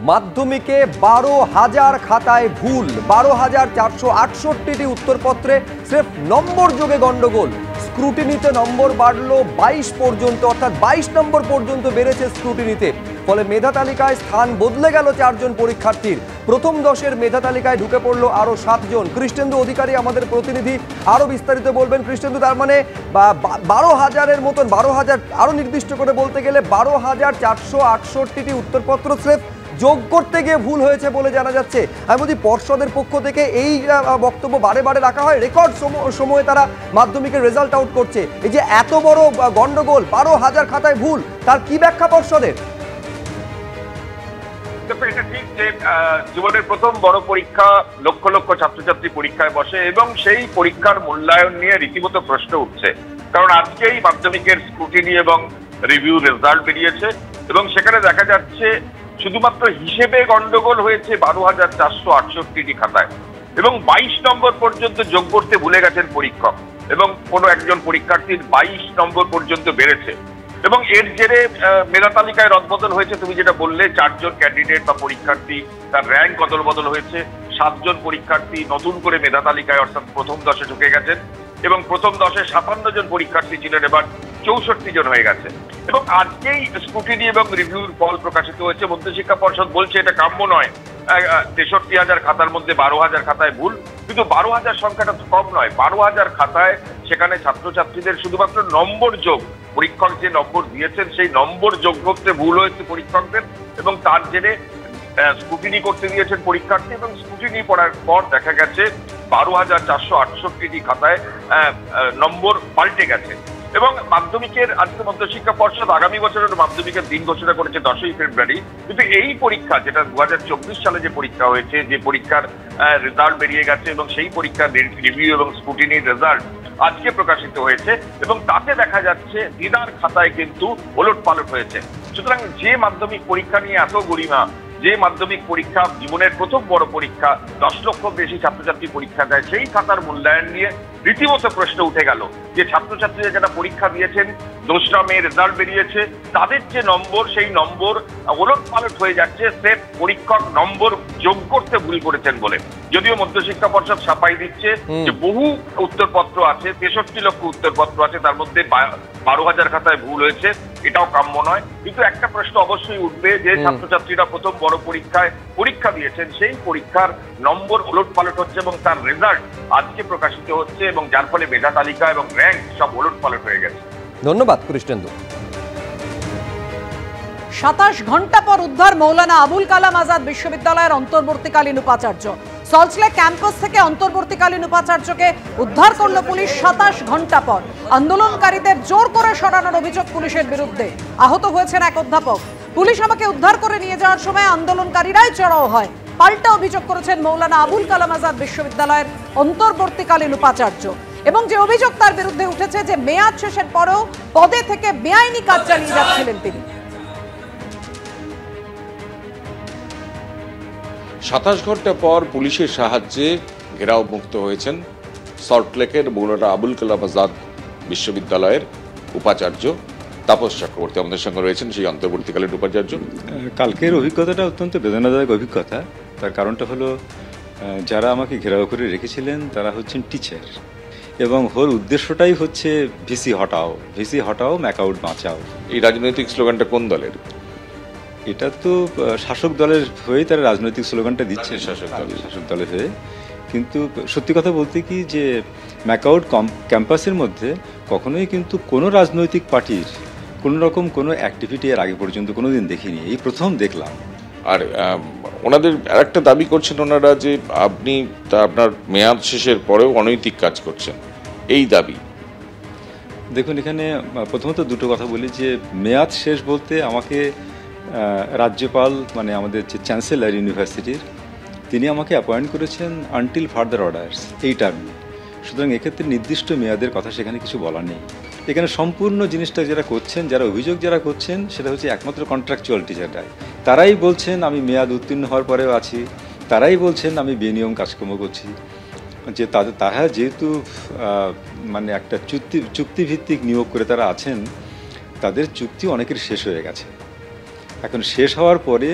মাধ্যমিকে 12,000 খাতায় ভুল, 12,468টি উত্তরপত্রে স্রেফ নম্বর যোগে গন্ডগোল। স্ক্রুটিনিতে নম্বর বাড়লো 22 পর্যন্ত, অর্থাৎ 22 নম্বর পর্যন্ত বেড়েছে স্ক্রুটিনিতে। ফলে মেধা তালিকায় স্থান বদলে গেল 4 জন পরীক্ষার্থীর। প্রথম 10-এর মেধা তালিকায় ঢুকে পড়লো আরও 7 জন। কৃষ্ণেন্দু অধিকারী আমাদের প্রতিনিধি আরও বিস্তারিত বলবেন। কৃষ্ণেন্দু, তার মানে 12,000-এর মতন, 12,000 আরও নির্দিষ্ট করে বলতে গেলে 12,468টি উত্তরপত্র স্রেফ যোগ করতে গিয়ে ভুল হয়েছে বলে জানা যাচ্ছে। আমি বলছি, পর্ষদের পক্ষ থেকে এই বক্তব্য বারে বারে রাখা হয়, রেকর্ড সময়ে তারা মাধ্যমিকের রেজাল্ট আউট করছে। এই যে এত বড় গন্ডগোল, 12,000 খাতায় ভুল, তার কি ব্যাখ্যা পর্ষদের? এটা ঠিক যে জীবনের প্রথম বড় পরীক্ষা, লক্ষ লক্ষ ছাত্রছাত্রী পরীক্ষায় বসে এবং সেই পরীক্ষার মূল্যায়ন নিয়ে রীতিমতো প্রশ্ন উঠছে। কারণ আজকেই মাধ্যমিকের স্ক্রুটিনি এবং রিভিউ রেজাল্ট বেরিয়েছে এবং সেখানে দেখা যাচ্ছে শুধুমাত্র হিসেবে গন্ডগোল হয়েছে 12,468টি খাতায় এবং 22 নম্বর পর্যন্ত যোগ করতে ভুলে গেছেন পরীক্ষক এবং কোনো একজন পরীক্ষার্থীর 22 নম্বর পর্যন্ত বেড়েছে এবং এর জেরে মেধা তালিকায় রদবদল হয়েছে। তুমি যেটা বললে, 4 জন ক্যান্ডিডেট বা পরীক্ষার্থী তার র্যাঙ্ক অদল বদল হয়েছে। 7 জন পরীক্ষার্থী নতুন করে মেধা তালিকায় অর্থাৎ প্রথম 10-এ ঢুকে গেছেন এবং প্রথম 10-এ 57 জন পরীক্ষার্থী ছিলেন, এবার 64 জন হয়ে গেছে। এবং আজকেই স্ক্রুটিনি এবং রিভিউর ফল প্রকাশিত হয়েছে। মধ্যশিক্ষা পর্ষদ বলছে এটা কাম্য নয়। 63,000 খাতার মধ্যে 12,000 খাতায় ভুল, কিন্তু 12,000 সংখ্যাটা তো কম নয়। 12,000 খাতায় সেখানে ছাত্রছাত্রীদের শুধুমাত্র নম্বর যোগ, পরীক্ষক যে নম্বর দিয়েছেন সেই নম্বর যোগ করতে ভুল হয়েছে পরীক্ষকদের এবং তার জেরে স্ক্রুটিনি করতে দিয়েছেন পরীক্ষার্থী এবং স্ক্রুটিনি পড়ার পর দেখা গেছে 12,468টি খাতায় নম্বর পাল্টে গেছে। এবং মাধ্যমিকের আজকে মধ্যশিক্ষা পর্ষদ আগামী বছরের মাধ্যমিকের দিন ঘোষণা করেছে 10ই ফেব্রুয়ারি, কিন্তু এই পরীক্ষা যেটা 2024 সালে যে পরীক্ষা হয়েছে, যে পরীক্ষার রেজাল্ট বেরিয়ে গেছে এবং সেই পরীক্ষার রিভিউ এবং স্ক্রুটিনির রেজাল্ট আজকে প্রকাশিত হয়েছে এবং তাতে দেখা যাচ্ছে দিদার খাতায় কিন্তু ওলটপালট হয়েছে। সুতরাং যে মাধ্যমিক পরীক্ষা নিয়ে এত গরিমা, যে মাধ্যমিক পরীক্ষা জীবনের প্রথম বড় পরীক্ষা, 10 লক্ষ বেশি ছাত্রছাত্রী পরীক্ষা দেয়, সেই খাতার মূল্যায়ন নিয়ে রীতিমতো প্রশ্ন উঠে গেল যে ছাত্রছাত্রীরা যারা পরীক্ষা দিয়েছেন, 2রা মে রেজাল্ট বেরিয়েছে, তাদের যে নম্বর সেই নম্বর ওলটপালট হয়ে যাচ্ছে স্রেফ পরীক্ষক নম্বর যোগ করতে ভুল করেছেন বলে। যদিও মধ্যশিক্ষা পর্ষদ সাফাই দিচ্ছে যে বহু উত্তরপত্র আছে, 63 লক্ষ উত্তরপত্র আছে, তার মধ্যে 12,000 খাতায় ভুল হয়েছে, এটাও কাম্য নয়। কিন্তু একটা প্রশ্ন অবশ্যই উঠবে যে ছাত্রছাত্রীরা প্রথম বড় পরীক্ষায় পরীক্ষা দিয়েছেন, সেই পরীক্ষার নম্বর ওলটপালট হচ্ছে এবং তার রেজাল্ট আজকে প্রকাশিত হচ্ছে এবং যার ফলে মেধা তালিকা এবং র্যাঙ্ক সব ওলটপালট হয়ে গেছে। ধন্যবাদ কৃষ্ণেন্দু। 27 ঘন্টা পর উদ্ধার মৌলানা আবুল কালাম আজাদ বিশ্ববিদ্যালয়ের অন্তর্বর্তীকালীন উপাচার্য। সল্টলেক ক্যাম্পাস থেকে অন্তর্বর্তীকালীন উপাচার্যকে উদ্ধার করল পুলিশ 27 ঘন্টা পর। আন্দোলনকারীদের জোর করে সরানোর অভিযোগ পুলিশের বিরুদ্ধে। আহত হয়েছেন এক অধ্যাপক। পুলিশ আমাকে উদ্ধার করে নিয়ে যাওয়ার সময় আন্দোলনকারীরাই চড়াও হয়, পাল্টা অভিযোগ করেছেন মৌলানা আবুল কালাম আজাদ বিশ্ববিদ্যালয়ের অন্তর্বর্তীকালীন উপাচার্য। এবং যে অভিযোগ তার বিরুদ্ধে উঠেছে যে মেয়াদ শেষের পরেও পদে থেকে বেআইনি কাজ চালিয়ে যাচ্ছিলেন তিনি। 27 ঘন্টা পর পুলিশের সাহায্যে ঘেরাও মুক্ত হয়েছেন সল্টলেকের মৌলানা আবুল কালাম আজাদ বিশ্ববিদ্যালয়ের উপাচার্য তাপস চক্রবর্তী আমাদের সঙ্গে রয়েছেন, সেই অন্তর্বর্তীকালীন উপাচার্য। কালকের অভিজ্ঞতাটা অত্যন্ত বেদনাদায়ক অভিজ্ঞতা। তার কারণটা হলো, যারা আমাকে ঘেরাও করে রেখেছিলেন তারা হচ্ছেন টিচার এবং ওর উদ্দেশ্যটাই হচ্ছে ভিসি হটাও, ভিসি হটাও, ম্যাকআউট বাঁচাও। এই রাজনৈতিক স্লোগানটা কোন দলের? এটা তো শাসক দলের হয়েই তারা রাজনৈতিক স্লোগানটা দিচ্ছে, শাসক দলের হয়ে। কিন্তু সত্যি কথা বলতে কি যে ম্যাকআউট ক্যাম্পাসের মধ্যে কখনোই কিন্তু কোনো রাজনৈতিক পার্টির কোনো রকম কোনো অ্যাক্টিভিটি এর আগে পর্যন্ত কোনোদিন দেখিনি, এই প্রথম দেখলাম। আর ওনাদের আরেকটা দাবি করছেন ওনারা যে আপনি আপনার মেয়াদ শেষের পরেও অনৈতিক কাজ করছেন, এই দাবি। দেখুন, এখানে প্রথমত দুটো কথা বলি যে মেয়াদ শেষ বলতে আমাকে রাজ্যপাল, মানে আমাদের যে চ্যান্সেলর ইউনিভার্সিটির, তিনি আমাকে অ্যাপয়েন্ট করেছেন আনটিল ফার্দার অর্ডার্স এই টার্মে। সুতরাং এক্ষেত্রে নির্দিষ্ট মেয়াদের কথা সেখানে কিছু বলা নেই। এখানে সম্পূর্ণ জিনিসটা যারা করছেন, যারা অভিযোগ যারা করছেন, সেটা হচ্ছে একমাত্র কন্ট্রাকচুয়াল টিচাররাই। তারাই বলছেন আমি মেয়াদ উত্তীর্ণ হওয়ার পরেও আছি, তারাই বলছেন আমি বেনিয়ম কাজকর্ম করছি। যে তারা যেহেতু মানে একটা চুক্তিভিত্তিক নিয়োগ করে তারা আছেন, তাদের চুক্তি অনেকের শেষ হয়ে গেছে। এখন শেষ হওয়ার পরে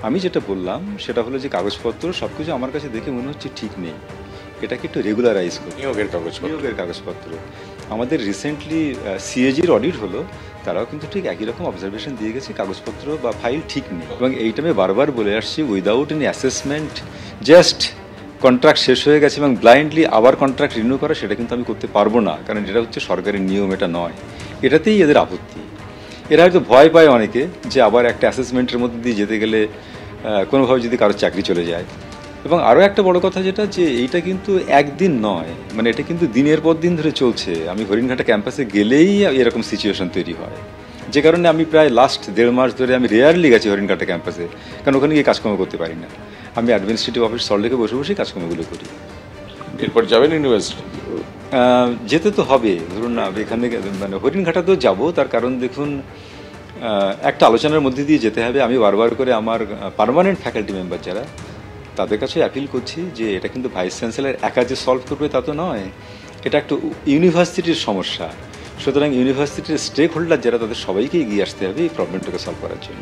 আমি যেটা বললাম সেটা হলো যে কাগজপত্র সব কিছু আমার কাছে দেখে মনে হচ্ছে ঠিক নেই, এটাকে একটু রেগুলারাইজ করি। নিয়োগের কাগজপত্র আমাদের রিসেন্টলি সিএজির অডিট হলো, তারাও কিন্তু ঠিক একই রকম অবজারভেশন দিয়ে গেছে, কাগজপত্র বা ফাইল ঠিক নেই। এবং এইটা আমি বারবার বলে আসছি, without any assessment just contract শেষ হয়ে গেছে এবং ব্লাইন্ডলি আবার কন্ট্রাক্ট রিনিউ করা, সেটা কিন্তু আমি করতে পারবো না, কারণ এটা হচ্ছে সরকারের নিয়ম, এটা নয়। এটাতেই এদের আপত্তি। এরা হয়তো ভয় পায় অনেকে যে আবার একটা অ্যাসেসমেন্টের মধ্যে দিয়ে যেতে গেলে কোনোভাবে যদি কারো চাকরি চলে যায়। এবং আরও একটা বড় কথা যেটা, যে এইটা কিন্তু একদিন নয়, মানে এটা কিন্তু দিনের পর দিন ধরে চলছে। আমি হরিণঘাটা ক্যাম্পাসে গেলেই এরকম সিচুয়েশন তৈরি হয়, যে কারণে আমি প্রায় লাস্ট 1.5 মাস ধরে আমি রেয়ারলি গেছি হরিণঘাটা ক্যাম্পাসে, কারণ ওখানে গিয়ে কাজকর্ম করতে পারি না। আমি অ্যাডমিনিস্ট্রেটিভ অফিস সল্টলেকে বসে বসেই কাজকর্মগুলো করি। এরপর যাবেন ইউনিভার্সিটি? যেতে তো হবে, ধরুন না এখানে মানে হরিণঘাটাতেও যাব, তার কারণ দেখুন একটা আলোচনার মধ্যে দিয়ে যেতে হবে। আমি বারবার করে আমার পার্মানেন্ট ফ্যাকাল্টি মেম্বার যারা, তাদের কাছে অ্যাপিল করছি যে এটা কিন্তু ভাইস চ্যান্সেলর একা যে সলভ করবে তা তো নয়, এটা একটা ইউনিভার্সিটির সমস্যা। সুতরাং ইউনিভার্সিটির স্টেক হোল্ডার যারা, তাদের সবাইকে এগিয়ে আসতে হবে এই প্রবলেমটাকে সলভ করার জন্য।